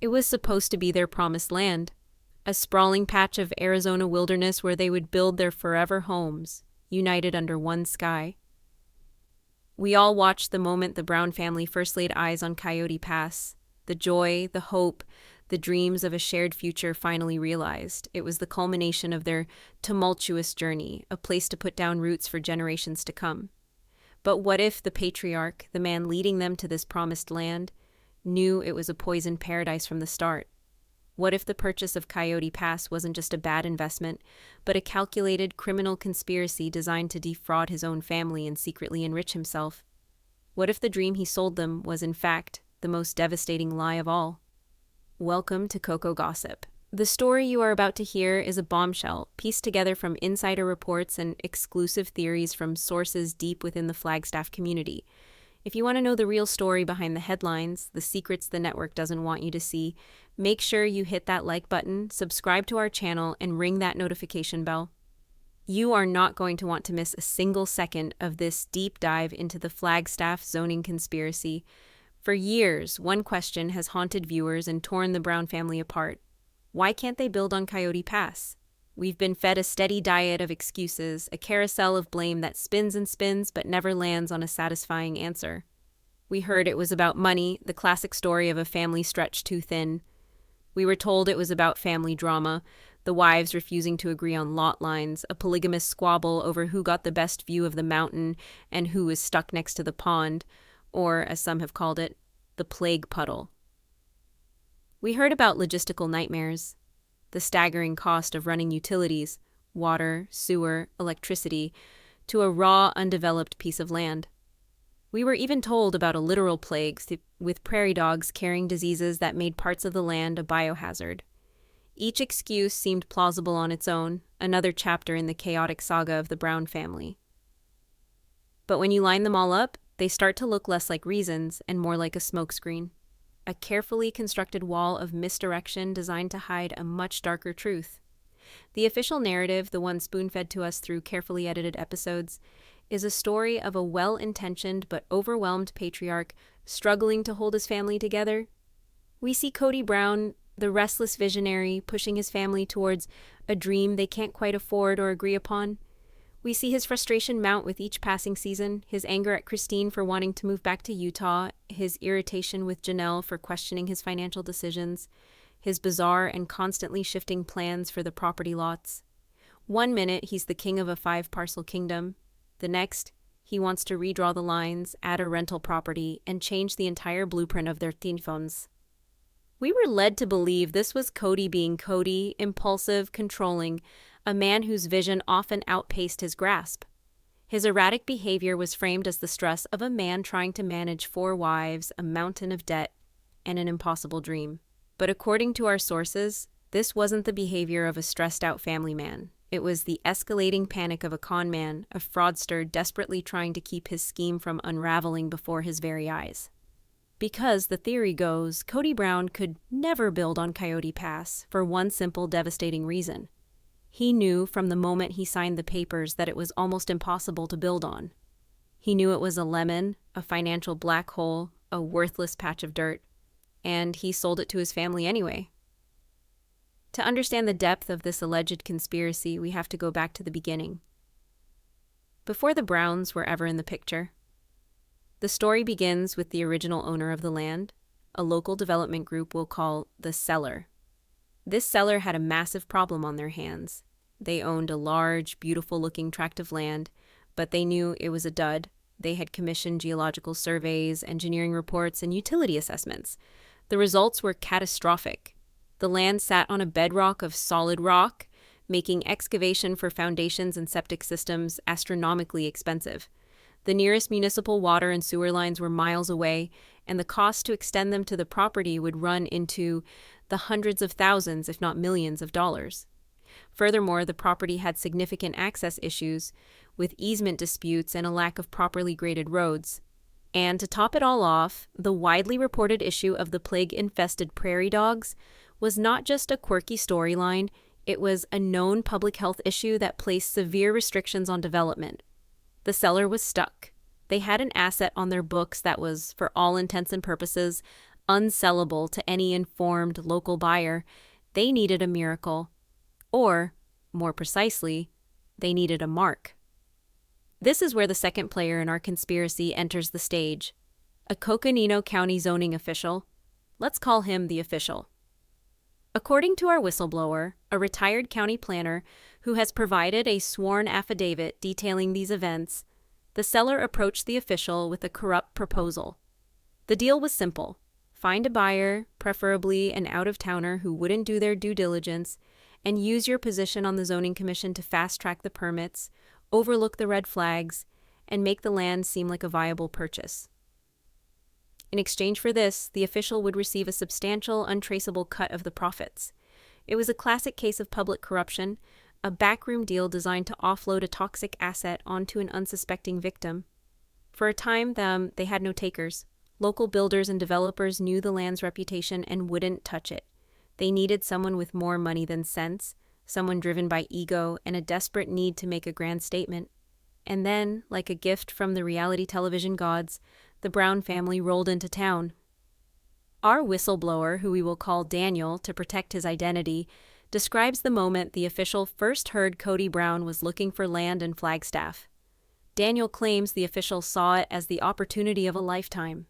It was supposed to be their promised land, a sprawling patch of Arizona wilderness where they would build their forever homes, united under one sky. We all watched the moment the Brown family first laid eyes on Coyote Pass. The joy, the hope, the dreams of a shared future finally realized. It was the culmination of their tumultuous journey, a place to put down roots for generations to come. But what if the patriarch, the man leading them to this promised land, knew it was a poisoned paradise from the start? What if the purchase of Coyote Pass wasn't just a bad investment, but a calculated criminal conspiracy designed to defraud his own family and secretly enrich himself? What if the dream he sold them was, in fact, the most devastating lie of all? Welcome to COCO Gossip. The story you are about to hear is a bombshell, pieced together from insider reports and exclusive theories from sources deep within the Flagstaff community. If you want to know the real story behind the headlines, the secrets the network doesn't want you to see, make sure you hit that like button, subscribe to our channel, and ring that notification bell. You are not going to want to miss a single second of this deep dive into the Flagstaff zoning conspiracy. For years, one question has haunted viewers and torn the Brown family apart. Why can't they build on Coyote Pass? We've been fed a steady diet of excuses, a carousel of blame that spins and spins but never lands on a satisfying answer. We heard it was about money, the classic story of a family stretched too thin. We were told it was about family drama, the wives refusing to agree on lot lines, a polygamous squabble over who got the best view of the mountain and who was stuck next to the pond, or, as some have called it, the plague puddle. We heard about logistical nightmares, the staggering cost of running utilities, water, sewer, electricity, to a raw, undeveloped piece of land. We were even told about a literal plague with prairie dogs carrying diseases that made parts of the land a biohazard. Each excuse seemed plausible on its own, another chapter in the chaotic saga of the Brown family. But when you line them all up, they start to look less like reasons and more like a smokescreen. A carefully constructed wall of misdirection designed to hide a much darker truth. The official narrative, the one spoon-fed to us through carefully edited episodes, is a story of a well-intentioned but overwhelmed patriarch struggling to hold his family together. We see Kody Brown, the restless visionary, pushing his family towards a dream they can't quite afford or agree upon. We see his frustration mount with each passing season, his anger at Christine for wanting to move back to Utah, his irritation with Janelle for questioning his financial decisions, his bizarre and constantly shifting plans for the property lots. One minute, he's the king of a 5-parcel kingdom. The next, he wants to redraw the lines, add a rental property, and change the entire blueprint of their telephones. We were led to believe this was Kody being Kody, impulsive, controlling, a man whose vision often outpaced his grasp. His erratic behavior was framed as the stress of a man trying to manage 4 wives, a mountain of debt, and an impossible dream. But according to our sources, this wasn't the behavior of a stressed-out family man. It was the escalating panic of a con man, a fraudster desperately trying to keep his scheme from unraveling before his very eyes. Because, the theory goes, Kody Brown could never build on Coyote Pass for one simple, devastating reason. He knew from the moment he signed the papers that it was almost impossible to build on. He knew it was a lemon, a financial black hole, a worthless patch of dirt, and he sold it to his family anyway. To understand the depth of this alleged conspiracy, we have to go back to the beginning. Before the Browns were ever in the picture. The story begins with the original owner of the land, a local development group we'll call the seller. This seller had a massive problem on their hands. They owned a large, beautiful-looking tract of land, but they knew it was a dud. They had commissioned geological surveys, engineering reports, and utility assessments. The results were catastrophic. The land sat on a bedrock of solid rock, making excavation for foundations and septic systems astronomically expensive. The nearest municipal water and sewer lines were miles away, and the cost to extend them to the property would run into the hundreds of thousands, if not millions, of dollars. Furthermore, the property had significant access issues, with easement disputes and a lack of properly graded roads. And to top it all off, the widely reported issue of the plague-infested prairie dogs was not just a quirky storyline, it was a known public health issue that placed severe restrictions on development. The seller was stuck. They had an asset on their books that was, for all intents and purposes, unsellable to any informed local buyer. They needed a miracle. Or, more precisely, they needed a mark. This is where the second player in our conspiracy enters the stage. A Coconino County zoning official. Let's call him the official. According to our whistleblower, a retired county planner who has provided a sworn affidavit detailing these events, the seller approached the official with a corrupt proposal. The deal was simple. Find a buyer, preferably an out-of-towner who wouldn't do their due diligence, and use your position on the zoning commission to fast-track the permits, overlook the red flags, and make the land seem like a viable purchase. In exchange for this, the official would receive a substantial, untraceable cut of the profits. It was a classic case of public corruption, a backroom deal designed to offload a toxic asset onto an unsuspecting victim. For a time, they had no takers. Local builders and developers knew the land's reputation and wouldn't touch it. They needed someone with more money than sense, someone driven by ego and a desperate need to make a grand statement. And then, like a gift from the reality television gods, the Brown family rolled into town. Our whistleblower, who we will call Daniel to protect his identity, describes the moment the official first heard Kody Brown was looking for land in Flagstaff. Daniel claims the official saw it as the opportunity of a lifetime.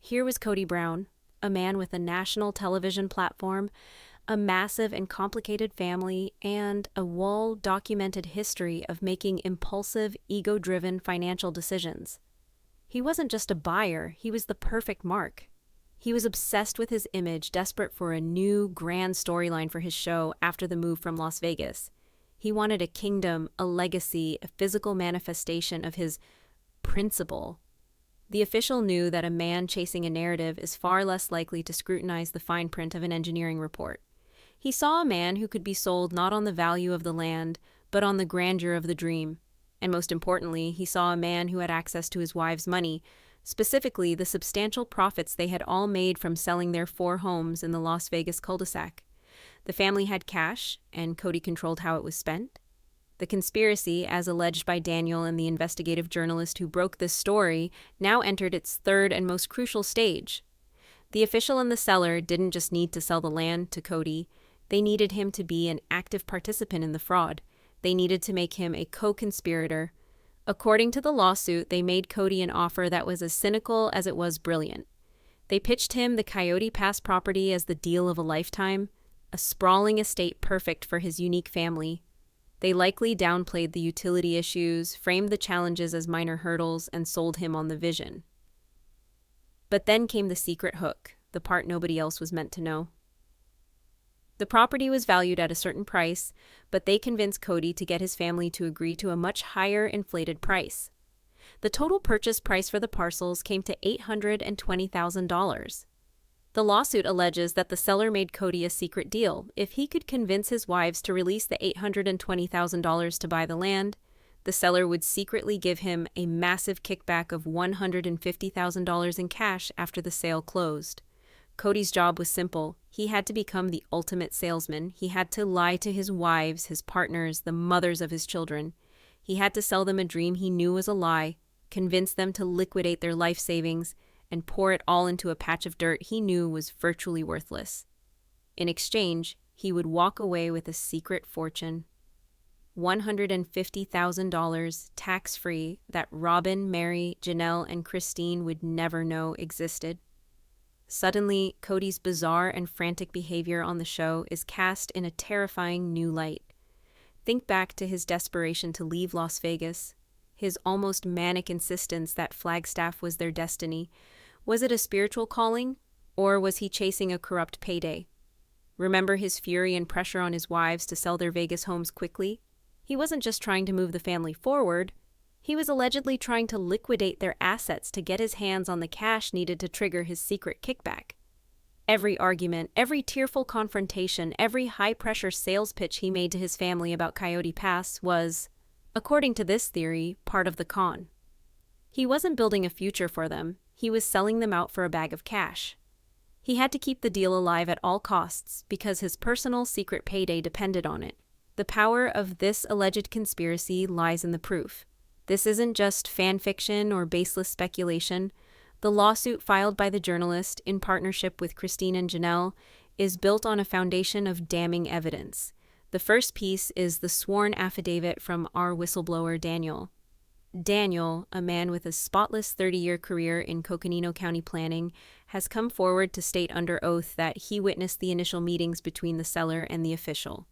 Here was Kody Brown, a man with a national television platform, a massive and complicated family, and a well-documented history of making impulsive, ego-driven financial decisions. He wasn't just a buyer, he was the perfect mark. He was obsessed with his image, desperate for a new, grand storyline for his show after the move from Las Vegas. He wanted a kingdom, a legacy, a physical manifestation of his principle. The official knew that a man chasing a narrative is far less likely to scrutinize the fine print of an engineering report. He saw a man who could be sold not on the value of the land, but on the grandeur of the dream. And most importantly, he saw a man who had access to his wife's money, specifically the substantial profits they had all made from selling their 4 homes in the Las Vegas cul-de-sac. The family had cash, and Kody controlled how it was spent. The conspiracy, as alleged by Daniel and the investigative journalist who broke this story, now entered its third and most crucial stage. The official and the seller didn't just need to sell the land to Kody, they needed him to be an active participant in the fraud. They needed to make him a co-conspirator. According to the lawsuit, they made Kody an offer that was as cynical as it was brilliant. They pitched him the Coyote Pass property as the deal of a lifetime, a sprawling estate perfect for his unique family. They likely downplayed the utility issues, framed the challenges as minor hurdles, and sold him on the vision. But then came the secret hook, the part nobody else was meant to know. The property was valued at a certain price, but they convinced Kody to get his family to agree to a much higher inflated price. The total purchase price for the parcels came to $820,000. The lawsuit alleges that the seller made Kody a secret deal. If he could convince his wives to release the $820,000 to buy the land, the seller would secretly give him a massive kickback of $150,000 in cash after the sale closed. Kody's job was simple. He had to become the ultimate salesman. He had to lie to his wives, his partners, the mothers of his children. He had to sell them a dream he knew was a lie, convince them to liquidate their life savings, and pour it all into a patch of dirt he knew was virtually worthless. In exchange, he would walk away with a secret fortune. $150,000 tax-free that Robyn, Meri, Janelle, and Christine would never know existed. Suddenly, Kody's bizarre and frantic behavior on the show is cast in a terrifying new light. Think back to his desperation to leave Las Vegas, his almost manic insistence that Flagstaff was their destiny. Was it a spiritual calling, or was he chasing a corrupt payday? Remember his fury and pressure on his wives to sell their Vegas homes quickly? He wasn't just trying to move the family forward. He was allegedly trying to liquidate their assets to get his hands on the cash needed to trigger his secret kickback. Every argument, every tearful confrontation, every high-pressure sales pitch he made to his family about Coyote Pass was, according to this theory, part of the con. He wasn't building a future for them. He was selling them out for a bag of cash. He had to keep the deal alive at all costs because his personal secret payday depended on it. The power of this alleged conspiracy lies in the proof. This isn't just fan fiction or baseless speculation. The lawsuit filed by the journalist in partnership with Christine and Janelle is built on a foundation of damning evidence. The first piece is the sworn affidavit from our whistleblower, Daniel. Daniel, a man with a spotless 30-year career in Coconino County planning, has come forward to state under oath that he witnessed the initial meetings between the seller and the official.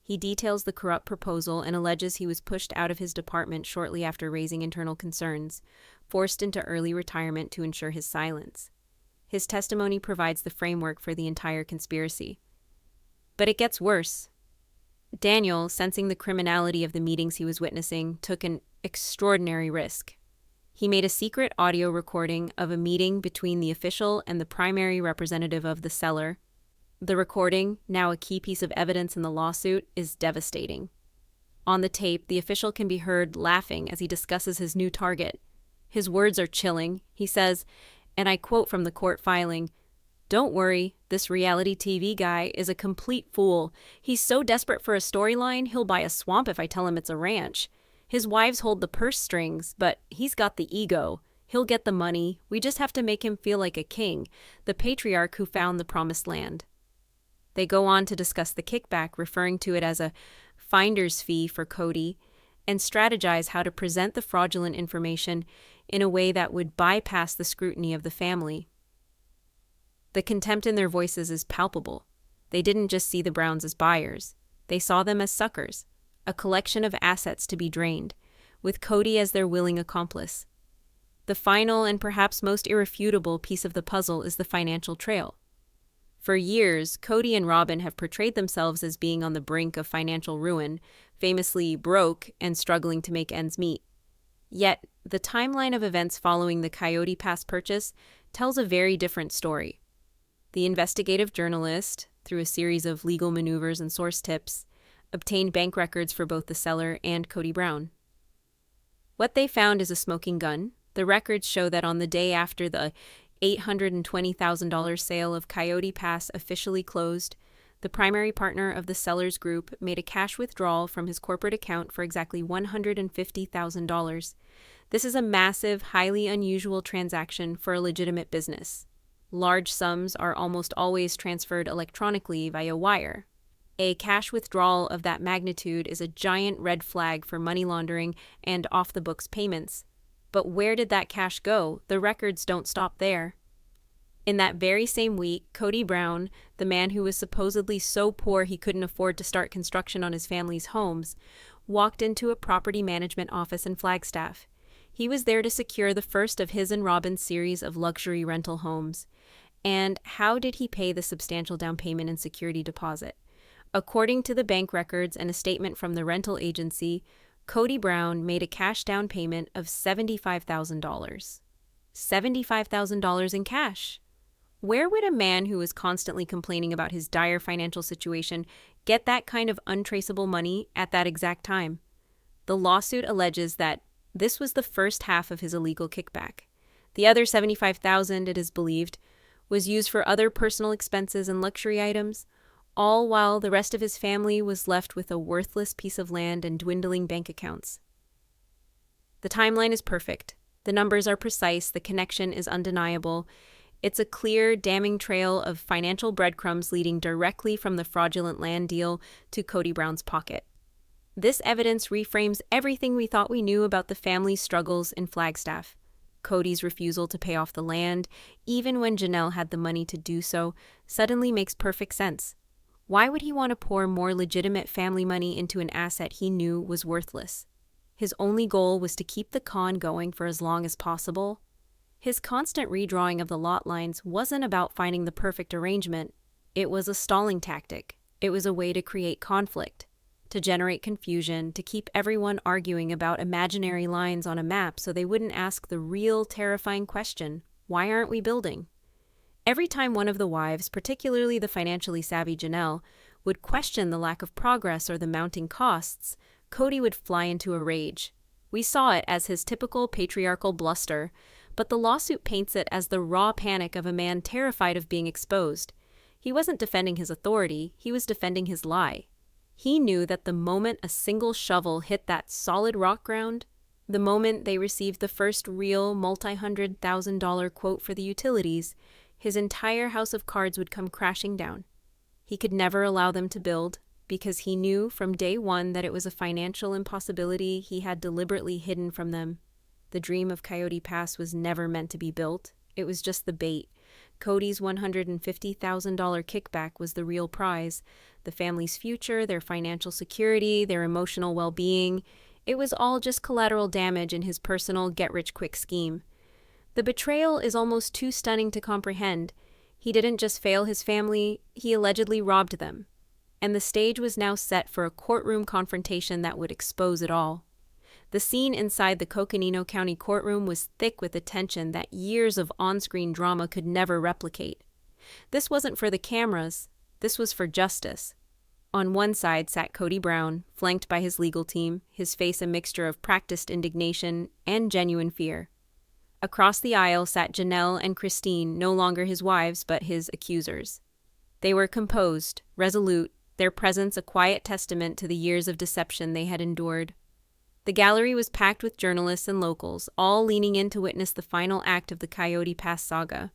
He details the corrupt proposal and alleges he was pushed out of his department shortly after raising internal concerns, forced into early retirement to ensure his silence. His testimony provides the framework for the entire conspiracy. But it gets worse. Daniel, sensing the criminality of the meetings he was witnessing, took an extraordinary risk. He made a secret audio recording of a meeting between the official and the primary representative of the seller. The recording, now a key piece of evidence in the lawsuit, is devastating. On the tape, the official can be heard laughing as he discusses his new target. His words are chilling. He says, and I quote from the court filing, "Don't worry, this reality TV guy is a complete fool. He's so desperate for a storyline, he'll buy a swamp if I tell him it's a ranch. His wives hold the purse strings, but he's got the ego. He'll get the money. We just have to make him feel like a king, the patriarch who found the promised land." They go on to discuss the kickback, referring to it as a finder's fee for Kody, and strategize how to present the fraudulent information in a way that would bypass the scrutiny of the family. The contempt in their voices is palpable. They didn't just see the Browns as buyers. They saw them as suckers, a collection of assets to be drained, with Kody as their willing accomplice. The final and perhaps most irrefutable piece of the puzzle is the financial trail. For years, Kody and Robyn have portrayed themselves as being on the brink of financial ruin, famously broke and struggling to make ends meet. Yet, the timeline of events following the Coyote Pass purchase tells a very different story. The investigative journalist, through a series of legal maneuvers and source tips, obtained bank records for both the seller and Kody Brown. What they found is a smoking gun. The records show that on the day after the $820,000 sale of Coyote Pass officially closed, the primary partner of the seller's group made a cash withdrawal from his corporate account for exactly $150,000. This is a massive, highly unusual transaction for a legitimate business. Large sums are almost always transferred electronically via wire. A cash withdrawal of that magnitude is a giant red flag for money laundering and off-the-books payments. But where did that cash go? The records don't stop there. In that very same week, Kody Brown, the man who was supposedly so poor he couldn't afford to start construction on his family's homes, walked into a property management office in Flagstaff. He was there to secure the first of his and Robyn's series of luxury rental homes. And how did he pay the substantial down payment and security deposit? According to the bank records and a statement from the rental agency, Kody Brown made a cash down payment of $75,000. $75,000 in cash. Where would a man who was constantly complaining about his dire financial situation get that kind of untraceable money at that exact time? The lawsuit alleges that this was the first half of his illegal kickback. The other $75,000, it is believed, was used for other personal expenses and luxury items, all while the rest of his family was left with a worthless piece of land and dwindling bank accounts. The timeline is perfect. The numbers are precise. The connection is undeniable. It's a clear, damning trail of financial breadcrumbs leading directly from the fraudulent land deal to Kody Brown's pocket. This evidence reframes everything we thought we knew about the family's struggles in Flagstaff. Kody's refusal to pay off the land, even when Janelle had the money to do so, suddenly makes perfect sense. Why would he want to pour more legitimate family money into an asset he knew was worthless? His only goal was to keep the con going for as long as possible. His constant redrawing of the lot lines wasn't about finding the perfect arrangement. It was a stalling tactic. It was a way to create conflict, to generate confusion, to keep everyone arguing about imaginary lines on a map so they wouldn't ask the real terrifying question, why aren't we building? Every time one of the wives, particularly the financially savvy Janelle, would question the lack of progress or the mounting costs, Kody would fly into a rage. We saw it as his typical patriarchal bluster, but the lawsuit paints it as the raw panic of a man terrified of being exposed. He wasn't defending his authority, he was defending his lie. He knew that the moment a single shovel hit that solid rock ground, The moment they received the first real multi-$100,000 quote for the utilities, his entire house of cards would come crashing down. He could never allow them to build, because he knew from day one that it was a financial impossibility he had deliberately hidden from them. The dream of Coyote Pass was never meant to be built. It was just the bait. Kody's $150,000 kickback was the real prize. The family's future, their financial security, their emotional well-being. It was all just collateral damage in his personal get-rich-quick scheme. The betrayal is almost too stunning to comprehend. He didn't just fail his family, he allegedly robbed them. And the stage was now set for a courtroom confrontation that would expose it all. The scene inside the Coconino County courtroom was thick with a tension that years of on-screen drama could never replicate. This wasn't for the cameras, this was for justice. On one side sat Kody Brown, flanked by his legal team, his face a mixture of practiced indignation and genuine fear. Across the aisle sat Janelle and Christine, no longer his wives but his accusers. They were composed, resolute, their presence a quiet testament to the years of deception they had endured. The gallery was packed with journalists and locals, all leaning in to witness the final act of the Coyote Pass saga.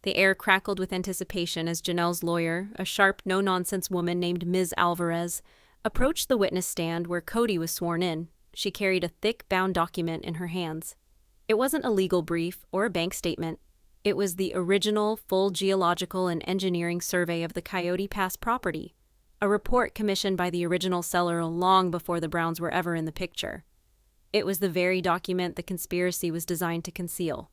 The air crackled with anticipation as Janelle's lawyer, a sharp, no-nonsense woman named Ms. Alvarez, approached the witness stand where Kody was sworn in. She carried a thick, bound document in her hands. It wasn't a legal brief or a bank statement. It was the original, full geological and engineering survey of the Coyote Pass property, a report commissioned by the original seller long before the Browns were ever in the picture. It was the very document the conspiracy was designed to conceal.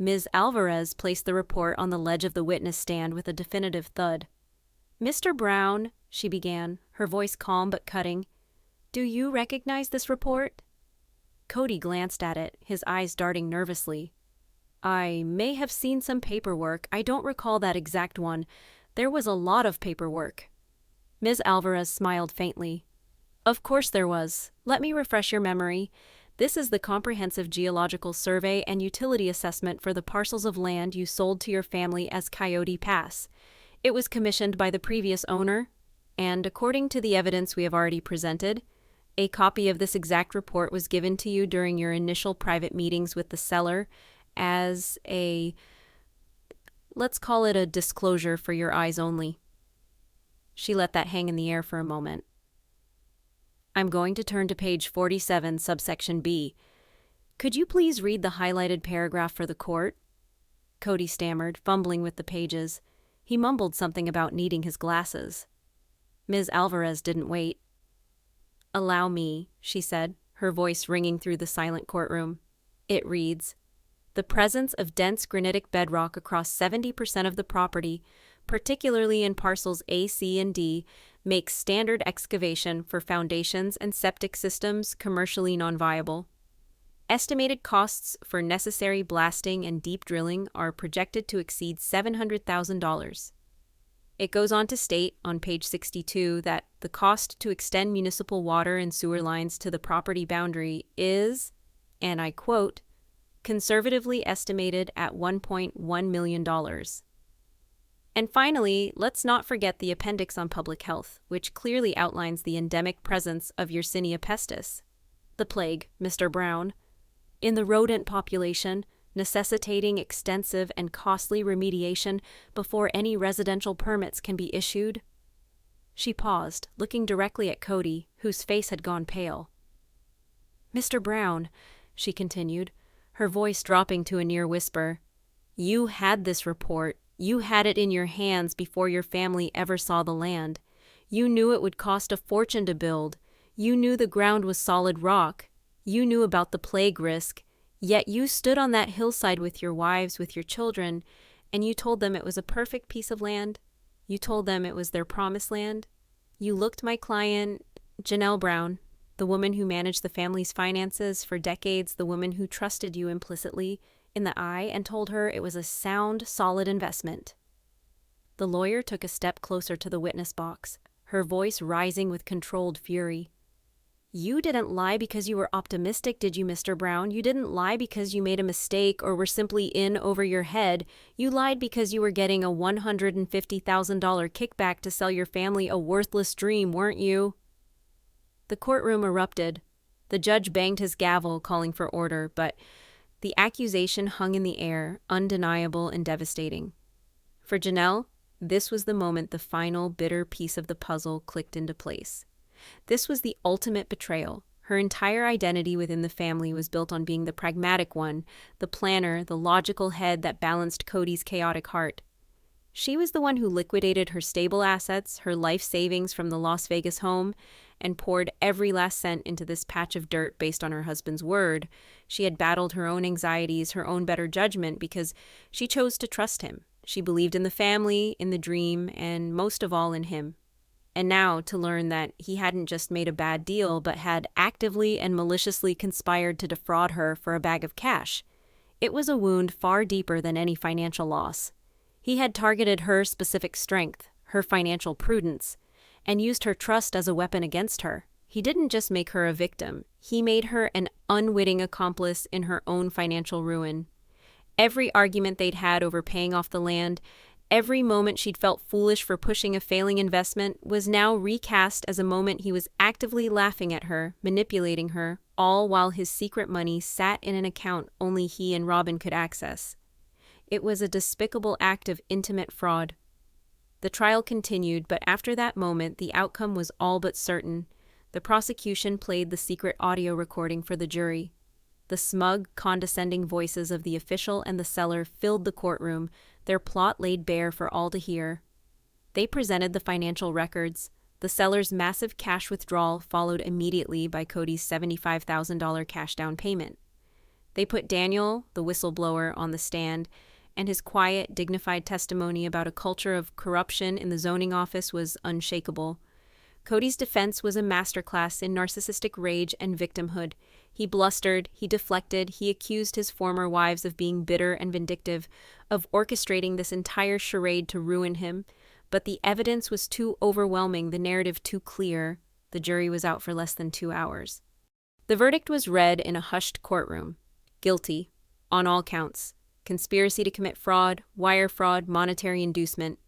Ms. Alvarez placed the report on the ledge of the witness stand with a definitive thud. "Mr. Brown," she began, her voice calm but cutting, "do you recognize this report?" Kody glanced at it, his eyes darting nervously. "I may have seen some paperwork. I don't recall that exact one. There was a lot of paperwork." Ms. Alvarez smiled faintly. "Of course there was. Let me refresh your memory. This is the comprehensive geological survey and utility assessment for the parcels of land you sold to your family as Coyote Pass. It was commissioned by the previous owner, and according to the evidence we have already presented, a copy of this exact report was given to you during your initial private meetings with the seller as let's call it a disclosure for your eyes only." She let that hang in the air for a moment. "I'm going to turn to page 47, subsection B. Could you please read the highlighted paragraph for the court?" Kody stammered, fumbling with the pages. He mumbled something about needing his glasses. Ms. Alvarez didn't wait. "Allow me," she said, her voice ringing through the silent courtroom. It reads, "The presence of dense granitic bedrock across 70% of the property, particularly in parcels A, C, and D, makes standard excavation for foundations and septic systems commercially non-viable. Estimated costs for necessary blasting and deep drilling are projected to exceed $700,000. It goes on to state on page 62 that the cost to extend municipal water and sewer lines to the property boundary is, and I quote, conservatively estimated at $1.1 million. And finally, let's not forget the appendix on public health, which clearly outlines the endemic presence of Yersinia pestis, the plague, Mr. Brown, in the rodent population, necessitating extensive and costly remediation before any residential permits can be issued." She paused, looking directly at Kody, whose face had gone pale. "Mr. Brown," she continued, her voice dropping to a near whisper, "you had this report. You had it in your hands before your family ever saw the land. You knew it would cost a fortune to build. You knew the ground was solid rock. You knew about the plague risk. Yet you stood on that hillside with your wives, with your children, and you told them it was a perfect piece of land. You told them it was their promised land. You looked my client, Janelle Brown, the woman who managed the family's finances for decades, the woman who trusted you implicitly, in the eye and told her it was a sound, solid investment." The lawyer took a step closer to the witness box, her voice rising with controlled fury. "You didn't lie because you were optimistic, did you, Mr. Brown? You didn't lie because you made a mistake or were simply in over your head. You lied because you were getting a $150,000 kickback to sell your family a worthless dream, weren't you?" The courtroom erupted. The judge banged his gavel, calling for order, but the accusation hung in the air, undeniable and devastating. For Janelle, this was the moment the final, bitter piece of the puzzle clicked into place. This was the ultimate betrayal. Her entire identity within the family was built on being the pragmatic one, the planner, the logical head that balanced Kody's chaotic heart. She was the one who liquidated her stable assets, her life savings from the Las Vegas home, and poured every last cent into this patch of dirt based on her husband's word. She had battled her own anxieties, her own better judgment, because she chose to trust him. She believed in the family, in the dream, and most of all in him. And now to learn that he hadn't just made a bad deal, but had actively and maliciously conspired to defraud her for a bag of cash. It was a wound far deeper than any financial loss. He had targeted her specific strength, her financial prudence, and used her trust as a weapon against her. He didn't just make her a victim, he made her an unwitting accomplice in her own financial ruin. Every argument they'd had over paying off the land, every moment she'd felt foolish for pushing a failing investment, was now recast as a moment he was actively laughing at her, manipulating her, all while his secret money sat in an account only he and Robyn could access. It was a despicable act of intimate fraud. The trial continued, but after that moment, the outcome was all but certain. The prosecution played the secret audio recording for the jury. The smug, condescending voices of the official and the seller filled the courtroom, their plot laid bare for all to hear. They presented the financial records. The seller's massive cash withdrawal followed immediately by Kody's $75,000 cash down payment. They put Daniel, the whistleblower, on the stand, and his quiet, dignified testimony about a culture of corruption in the zoning office was unshakable. Kody's defense was a masterclass in narcissistic rage and victimhood. He blustered, he deflected, he accused his former wives of being bitter and vindictive, of orchestrating this entire charade to ruin him. But the evidence was too overwhelming, the narrative too clear. The jury was out for less than 2 hours. The verdict was read in a hushed courtroom. Guilty, on all counts. Conspiracy to commit fraud, wire fraud, monetary inducement.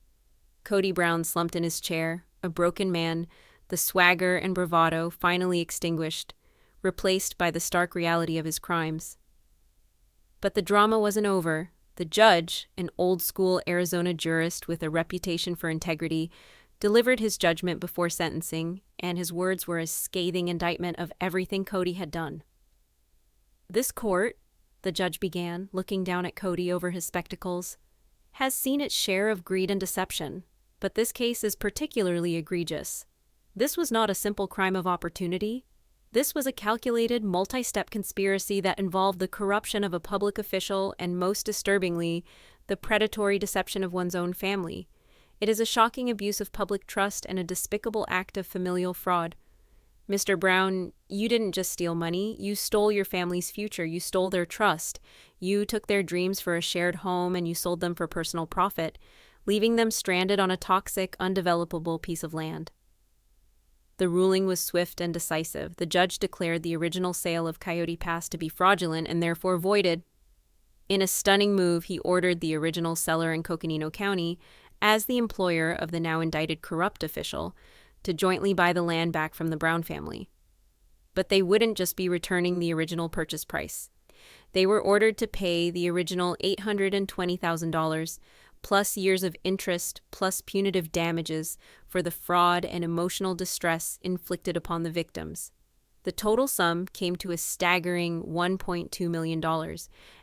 Kody Brown slumped in his chair, a broken man, the swagger and bravado finally extinguished, replaced by the stark reality of his crimes. But the drama wasn't over. The judge, an old-school Arizona jurist with a reputation for integrity, delivered his judgment before sentencing, and his words were a scathing indictment of everything Kody had done. "This court," the judge began, looking down at Kody over his spectacles, "has seen its share of greed and deception, but this case is particularly egregious. This was not a simple crime of opportunity. This was a calculated, multi-step conspiracy that involved the corruption of a public official and, most disturbingly, the predatory deception of one's own family. It is a shocking abuse of public trust and a despicable act of familial fraud. Mr. Brown, you didn't just steal money, you stole your family's future, you stole their trust. You took their dreams for a shared home and you sold them for personal profit, leaving them stranded on a toxic, undevelopable piece of land." The ruling was swift and decisive. The judge declared the original sale of Coyote Pass to be fraudulent and therefore voided. In a stunning move, he ordered the original seller in Coconino County, as the employer of the now indicted corrupt official, to jointly buy the land back from the Brown family. But they wouldn't just be returning the original purchase price. They were ordered to pay the original $820,000, plus years of interest, plus punitive damages for the fraud and emotional distress inflicted upon the victims. The total sum came to a staggering $1.2 million,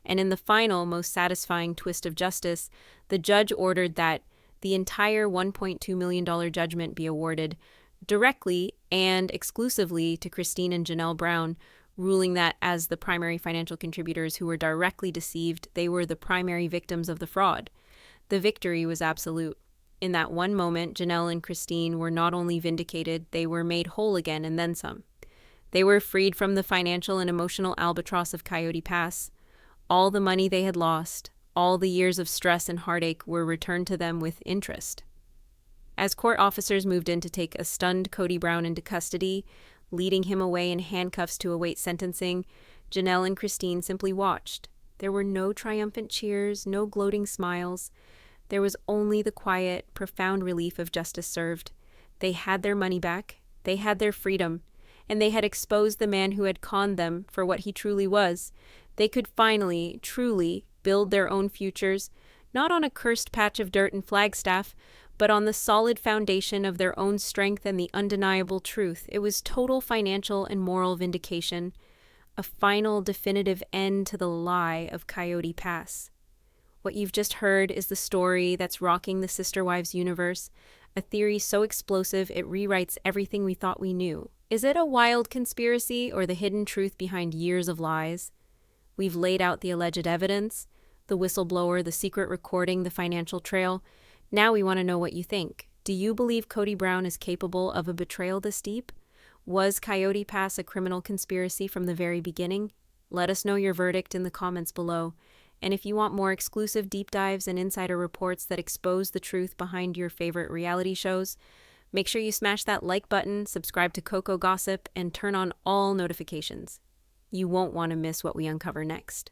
and in the final, most satisfying twist of justice, the judge ordered that the entire $1.2 million judgment be awarded directly and exclusively to Christine and Janelle Brown, ruling that as the primary financial contributors who were directly deceived, they were the primary victims of the fraud. The victory was absolute. In that one moment, Janelle and Christine were not only vindicated, they were made whole again and then some. They were freed from the financial and emotional albatross of Coyote Pass. All the money they had lost, all the years of stress and heartache were returned to them with interest. As court officers moved in to take a stunned Kody Brown into custody, leading him away in handcuffs to await sentencing, Janelle and Christine simply watched. There were no triumphant cheers, no gloating smiles. There was only the quiet, profound relief of justice served. They had their money back. They had their freedom. and they had exposed the man who had conned them for what he truly was. They could finally, truly, build their own futures, not on a cursed patch of dirt in Flagstaff, but on the solid foundation of their own strength and the undeniable truth. It was total financial and moral vindication, a final definitive end to the lie of Coyote Pass. What you've just heard is the story that's rocking the Sister Wives universe, a theory so explosive it rewrites everything we thought we knew. Is it a wild conspiracy or the hidden truth behind years of lies? We've laid out the alleged evidence, the whistleblower, the secret recording, the financial trail. Now we want to know what you think. Do you believe Kody Brown is capable of a betrayal this deep? Was Coyote Pass a criminal conspiracy from the very beginning? Let us know your verdict in the comments below. And if you want more exclusive deep dives and insider reports that expose the truth behind your favorite reality shows, make sure you smash that like button, subscribe to COCO Gossip, and turn on all notifications. You won't want to miss what we uncover next.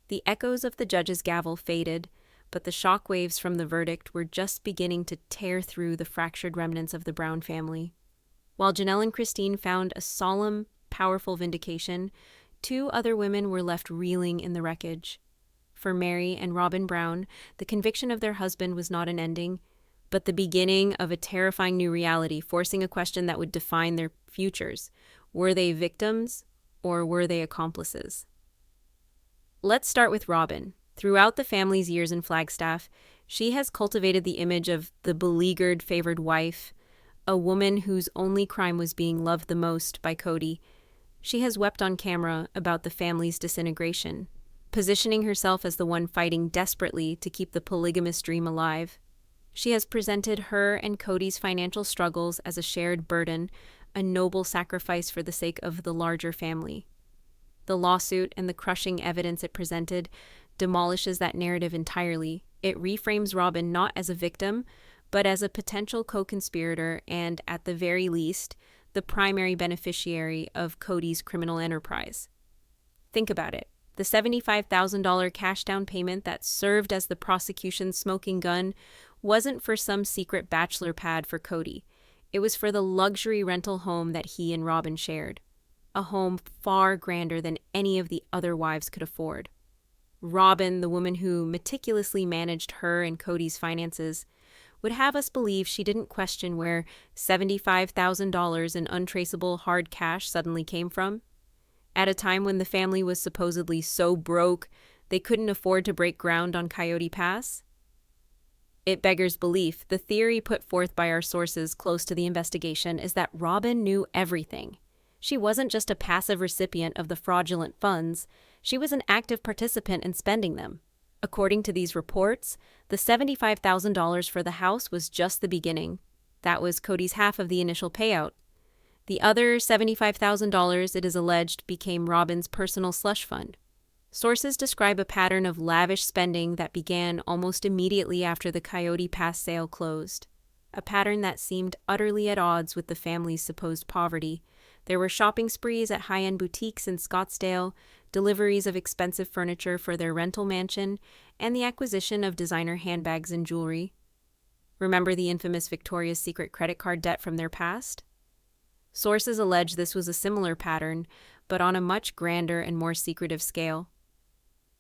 The echoes of the judge's gavel faded, but the shockwaves from the verdict were just beginning to tear through the fractured remnants of the Brown family. While Janelle and Christine found a solemn, powerful vindication, 2 other women were left reeling in the wreckage. For Meri and Robyn Brown, the conviction of their husband was not an ending, but the beginning of a terrifying new reality, forcing a question that would define their futures. Were they victims, or were they accomplices? Let's start with Robyn. Throughout the family's years in Flagstaff, she has cultivated the image of the beleaguered, favored wife, a woman whose only crime was being loved the most by Kody. She has wept on camera about the family's disintegration, positioning herself as the one fighting desperately to keep the polygamous dream alive. She has presented her and Kody's financial struggles as a shared burden, a noble sacrifice for the sake of the larger family. The lawsuit and the crushing evidence it presented demolishes that narrative entirely. It reframes Robyn not as a victim, but as a potential co-conspirator and, at the very least, the primary beneficiary of Kody's criminal enterprise. Think about it. The $75,000 cash down payment that served as the prosecution's smoking gun wasn't for some secret bachelor pad for Kody. It was for the luxury rental home that he and Robyn shared, a home far grander than any of the other wives could afford. Robyn, the woman who meticulously managed her and Kody's finances, would have us believe she didn't question where $75,000 in untraceable hard cash suddenly came from. At a time when the family was supposedly so broke they couldn't afford to break ground on Coyote Pass? It beggars belief. The theory put forth by our sources close to the investigation is that Robyn knew everything. She wasn't just a passive recipient of the fraudulent funds, she was an active participant in spending them. According to these reports, the $75,000 for the house was just the beginning. That was Kody's half of the initial payout. The other $75,000, it is alleged, became Robyn's personal slush fund. Sources describe a pattern of lavish spending that began almost immediately after the Coyote Pass sale closed. A pattern that seemed utterly at odds with the family's supposed poverty. There were shopping sprees at high-end boutiques in Scottsdale, deliveries of expensive furniture for their rental mansion, and the acquisition of designer handbags and jewelry. Remember the infamous Victoria's Secret credit card debt from their past? Sources allege this was a similar pattern, but on a much grander and more secretive scale.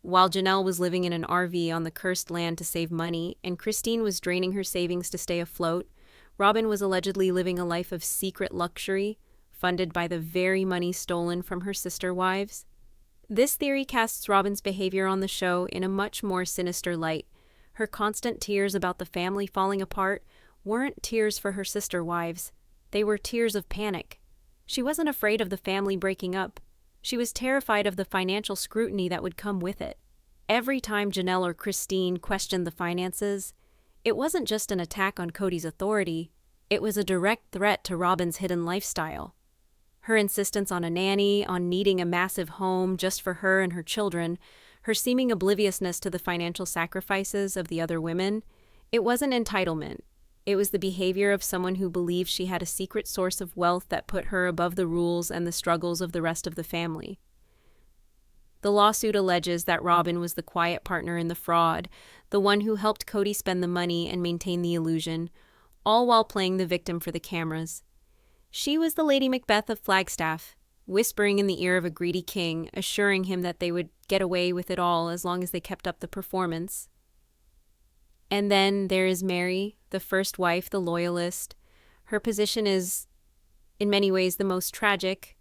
While Janelle was living in an RV on the cursed land to save money, and Christine was draining her savings to stay afloat, Robyn was allegedly living a life of secret luxury, funded by the very money stolen from her sister wives. This theory casts Robyn's behavior on the show in a much more sinister light. Her constant tears about the family falling apart weren't tears for her sister wives. They were tears of panic. She wasn't afraid of the family breaking up. She was terrified of the financial scrutiny that would come with it. Every time Janelle or Christine questioned the finances, it wasn't just an attack on Kody's authority, it was a direct threat to Robyn's hidden lifestyle. Her insistence on a nanny, on needing a massive home just for her and her children, her seeming obliviousness to the financial sacrifices of the other women, it wasn't entitlement. It was the behavior of someone who believed she had a secret source of wealth that put her above the rules and the struggles of the rest of the family. The lawsuit alleges that Robyn was the quiet partner in the fraud, the one who helped Kody spend the money and maintain the illusion, all while playing the victim for the cameras. She was the Lady Macbeth of Flagstaff, whispering in the ear of a greedy king, assuring him that they would get away with it all as long as they kept up the performance. And then there is Meri, the first wife, the loyalist. Her position is, in many ways, the most tragic.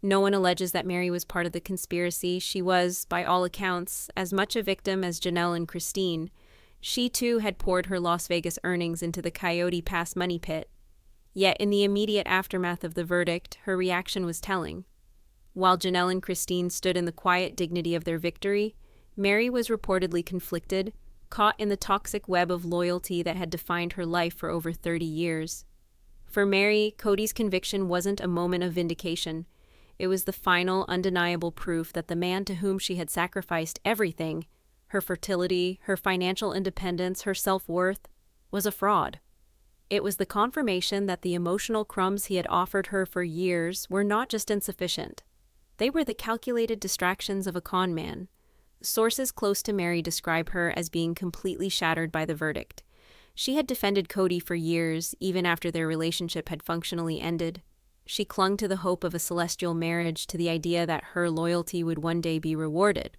No one alleges that Meri was part of the conspiracy. She was, by all accounts, as much a victim as Janelle and Christine. She, too, had poured her Las Vegas earnings into the Coyote Pass money pit. Yet, in the immediate aftermath of the verdict, her reaction was telling. While Janelle and Christine stood in the quiet dignity of their victory, Meri was reportedly conflicted, caught in the toxic web of loyalty that had defined her life for over 30 years. For Meri, Kody's conviction wasn't a moment of vindication. It was the final, undeniable proof that the man to whom she had sacrificed everything, her fertility, her financial independence, her self-worth, was a fraud. It was the confirmation that the emotional crumbs he had offered her for years were not just insufficient. They were the calculated distractions of a con man. Sources close to Meri describe her as being completely shattered by the verdict. She had defended Kody for years, even after their relationship had functionally ended. She clung to the hope of a celestial marriage, to the idea that her loyalty would one day be rewarded.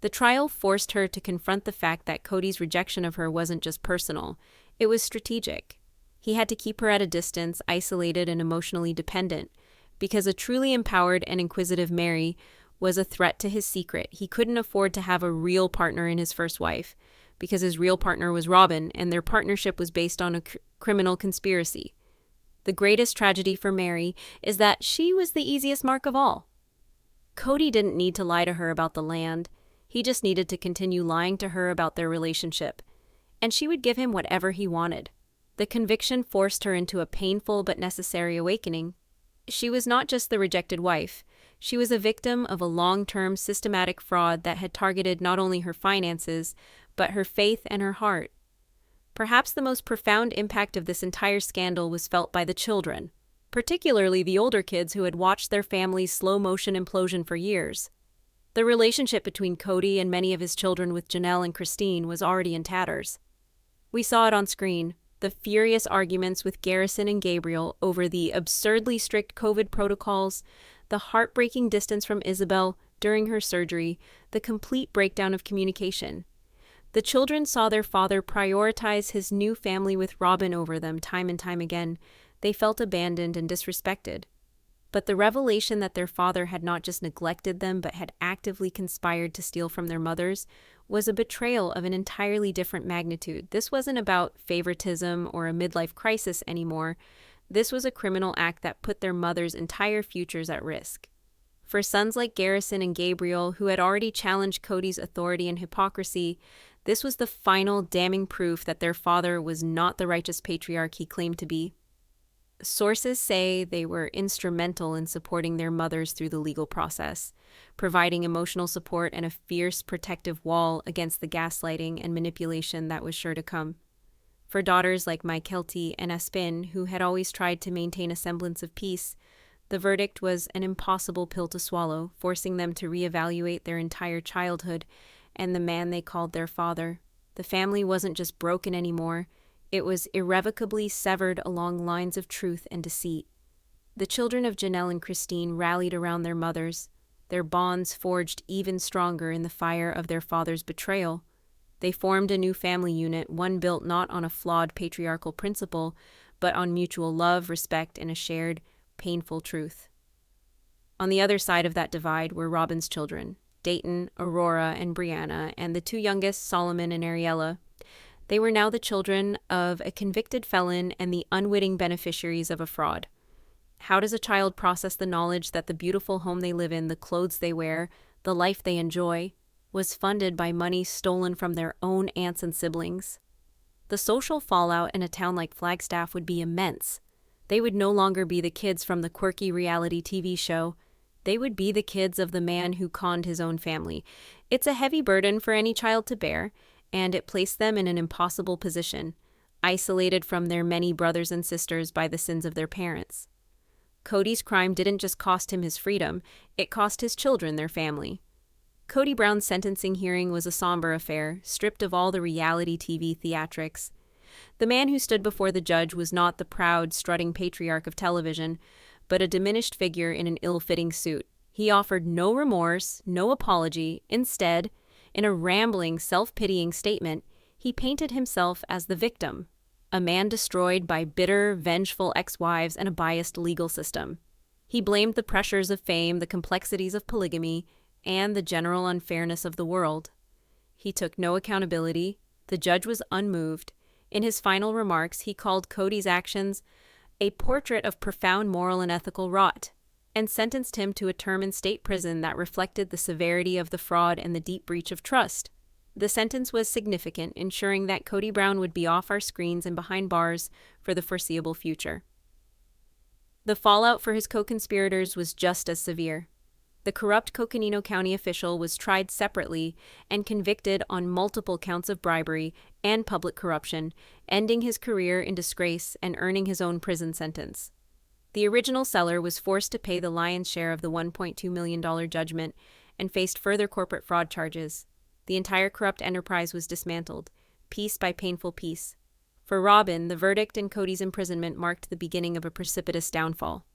The trial forced her to confront the fact that Kody's rejection of her wasn't just personal, it was strategic. He had to keep her at a distance, isolated and emotionally dependent, because a truly empowered and inquisitive Meri was a threat to his secret. He couldn't afford to have a real partner in his first wife, because his real partner was Robyn, and their partnership was based on a criminal conspiracy. The greatest tragedy for Meri is that she was the easiest mark of all. Kody didn't need to lie to her about the land. He just needed to continue lying to her about their relationship, and she would give him whatever he wanted. The conviction forced her into a painful but necessary awakening. She was not just the rejected wife. She was a victim of a long-term systematic fraud that had targeted not only her finances, but her faith and her heart. Perhaps the most profound impact of this entire scandal was felt by the children, particularly the older kids who had watched their family's slow-motion implosion for years. The relationship between Kody and many of his children with Janelle and Christine was already in tatters. We saw it on screen, the furious arguments with Garrison and Gabriel over the absurdly strict COVID protocols, the heartbreaking distance from Isabel during her surgery, the complete breakdown of communication. The children saw their father prioritize his new family with Robyn over them time and time again. They felt abandoned and disrespected. But the revelation that their father had not just neglected them but had actively conspired to steal from their mothers was a betrayal of an entirely different magnitude. This wasn't about favoritism or a midlife crisis anymore. This was a criminal act that put their mothers' entire futures at risk. For sons like Garrison and Gabriel, who had already challenged Kody's authority and hypocrisy, this was the final damning proof that their father was not the righteous patriarch he claimed to be. Sources say they were instrumental in supporting their mothers through the legal process, providing emotional support and a fierce protective wall against the gaslighting and manipulation that was sure to come. For daughters like Mykelti and Espin, who had always tried to maintain a semblance of peace, the verdict was an impossible pill to swallow, forcing them to reevaluate their entire childhood and the man they called their father. The family wasn't just broken anymore. It was irrevocably severed along lines of truth and deceit. The children of Janelle and Christine rallied around their mothers, their bonds forged even stronger in the fire of their father's betrayal. They formed a new family unit, one built not on a flawed patriarchal principle, but on mutual love, respect, and a shared, painful truth. On the other side of that divide were Robyn's children, Dayton, Aurora, and Brianna, and the two youngest, Solomon and Ariella. They were now the children of a convicted felon and the unwitting beneficiaries of a fraud. How does a child process the knowledge that the beautiful home they live in, the clothes they wear, the life they enjoy, was funded by money stolen from their own aunts and siblings? The social fallout in a town like Flagstaff would be immense. They would no longer be the kids from the quirky reality TV show. They would be the kids of the man who conned his own family. It's a heavy burden for any child to bear, and it placed them in an impossible position, isolated from their many brothers and sisters by the sins of their parents. Kody's crime didn't just cost him his freedom, it cost his children their family. Kody Brown's sentencing hearing was a somber affair, stripped of all the reality TV theatrics. The man who stood before the judge was not the proud, strutting patriarch of television, but a diminished figure in an ill-fitting suit. He offered no remorse, no apology. Instead, in a rambling, self-pitying statement, he painted himself as the victim, a man destroyed by bitter, vengeful ex-wives and a biased legal system. He blamed the pressures of fame, the complexities of polygamy, and the general unfairness of the world. He took no accountability. The judge was unmoved. In his final remarks, he called Kody's actions a portrait of profound moral and ethical rot, and sentenced him to a term in state prison that reflected the severity of the fraud and the deep breach of trust. The sentence was significant, ensuring that Kody Brown would be off our screens and behind bars for the foreseeable future. The fallout for his co-conspirators was just as severe. The corrupt Coconino County official was tried separately and convicted on multiple counts of bribery and public corruption, ending his career in disgrace and earning his own prison sentence. The original seller was forced to pay the lion's share of the $1.2 million judgment and faced further corporate fraud charges. The entire corrupt enterprise was dismantled, piece by painful piece. For Robyn, the verdict and Kody's imprisonment marked the beginning of a precipitous downfall.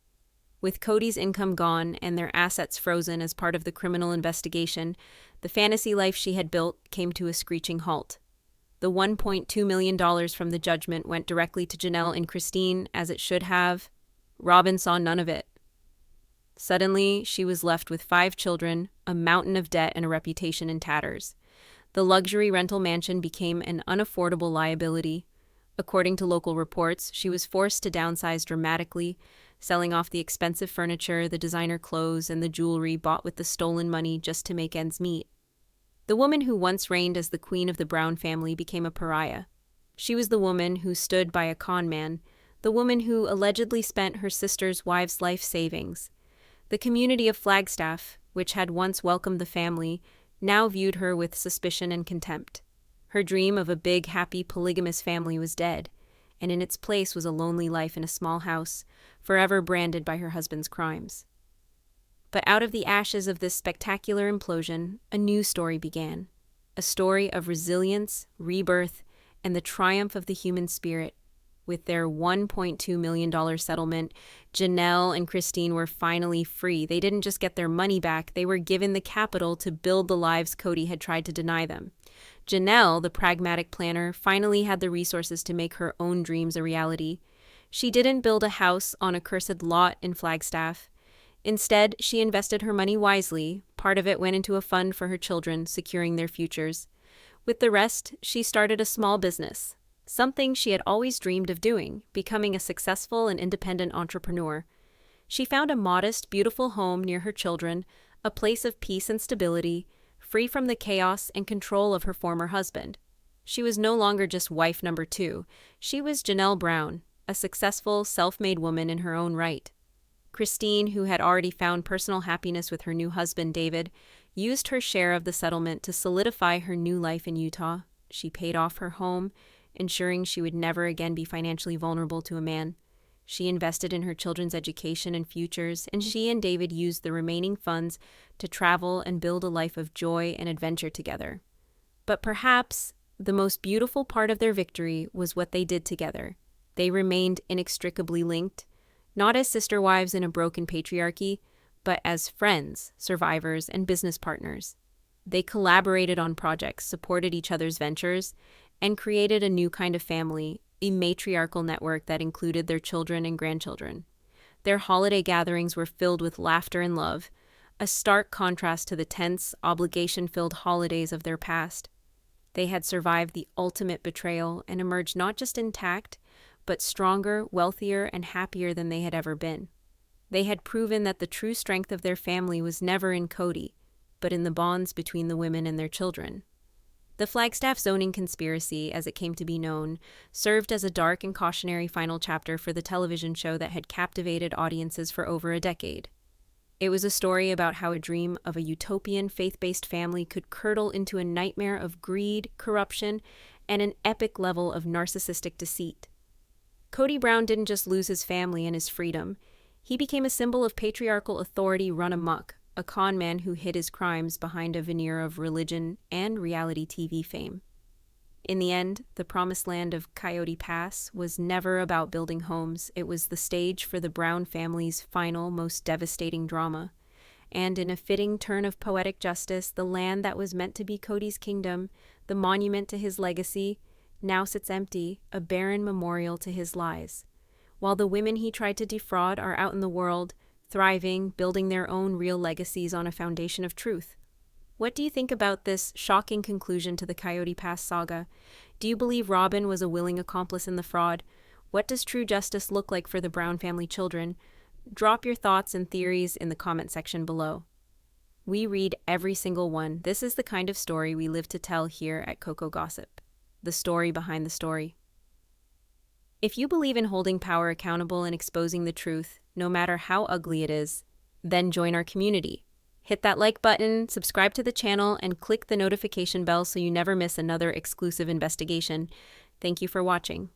With Kody's income gone and their assets frozen as part of the criminal investigation, the fantasy life she had built came to a screeching halt. The $1.2 million from the judgment went directly to Janelle and Christine, as it should have. Robyn saw none of it. Suddenly, she was left with 5 children, a mountain of debt, and a reputation in tatters. The luxury rental mansion became an unaffordable liability. According to local reports, she was forced to downsize dramatically, selling off the expensive furniture, the designer clothes, and the jewelry bought with the stolen money just to make ends meet. The woman who once reigned as the queen of the Brown family became a pariah. She was the woman who stood by a con man, the woman who allegedly spent her sister's wife's life savings. The community of Flagstaff, which had once welcomed the family, now viewed her with suspicion and contempt. Her dream of a big, happy, polygamous family was dead, and in its place was a lonely life in a small house, forever branded by her husband's crimes. But out of the ashes of this spectacular implosion, a new story began. A story of resilience, rebirth, and the triumph of the human spirit. With their $1.2 million settlement, Janelle and Christine were finally free. They didn't just get their money back, they were given the capital to build the lives Kody had tried to deny them. Janelle, the pragmatic planner, finally had the resources to make her own dreams a reality. She didn't build a house on a cursed lot in Flagstaff. Instead, she invested her money wisely. Part of it went into a fund for her children, securing their futures. With the rest, she started a small business. Something she had always dreamed of doing, becoming a successful and independent entrepreneur. She found a modest, beautiful home near her children, a place of peace and stability, free from the chaos and control of her former husband. She was no longer just wife number 2. She was Janelle Brown, a successful, self-made woman in her own right. Christine, who had already found personal happiness with her new husband, David, used her share of the settlement to solidify her new life in Utah. She paid off her home, ensuring she would never again be financially vulnerable to a man. She invested in her children's education and futures, and she and David used the remaining funds to travel and build a life of joy and adventure together. But perhaps the most beautiful part of their victory was what they did together. They remained inextricably linked, not as sister wives in a broken patriarchy, but as friends, survivors, and business partners. They collaborated on projects, supported each other's ventures, and created a new kind of family, a matriarchal network that included their children and grandchildren. Their holiday gatherings were filled with laughter and love, a stark contrast to the tense, obligation-filled holidays of their past. They had survived the ultimate betrayal and emerged not just intact, but stronger, wealthier, and happier than they had ever been. They had proven that the true strength of their family was never in Kody, but in the bonds between the women and their children. The Flagstaff zoning conspiracy, as it came to be known, served as a dark and cautionary final chapter for the television show that had captivated audiences for over a decade. It was a story about how a dream of a utopian, faith-based family could curdle into a nightmare of greed, corruption, and an epic level of narcissistic deceit. Kody Brown didn't just lose his family and his freedom. He became a symbol of patriarchal authority run amok, a con man who hid his crimes behind a veneer of religion and reality TV fame. In the end, the promised land of Coyote Pass was never about building homes. It was the stage for the Brown family's final, most devastating drama. And in a fitting turn of poetic justice, the land that was meant to be Kody's kingdom, the monument to his legacy, now sits empty, a barren memorial to his lies. While the women he tried to defraud are out in the world, thriving, building their own real legacies on a foundation of truth. What do you think about this shocking conclusion to the Coyote Pass saga? Do you believe Robyn was a willing accomplice in the fraud? What does true justice look like for the Brown family children? Drop your thoughts and theories in the comment section below. We read every single one. This is the kind of story we live to tell here at COCO Gossip. The story behind the story. If you believe in holding power accountable and exposing the truth, no matter how ugly it is, then join our community. Hit that like button, subscribe to the channel, and click the notification bell so you never miss another exclusive investigation. Thank you for watching.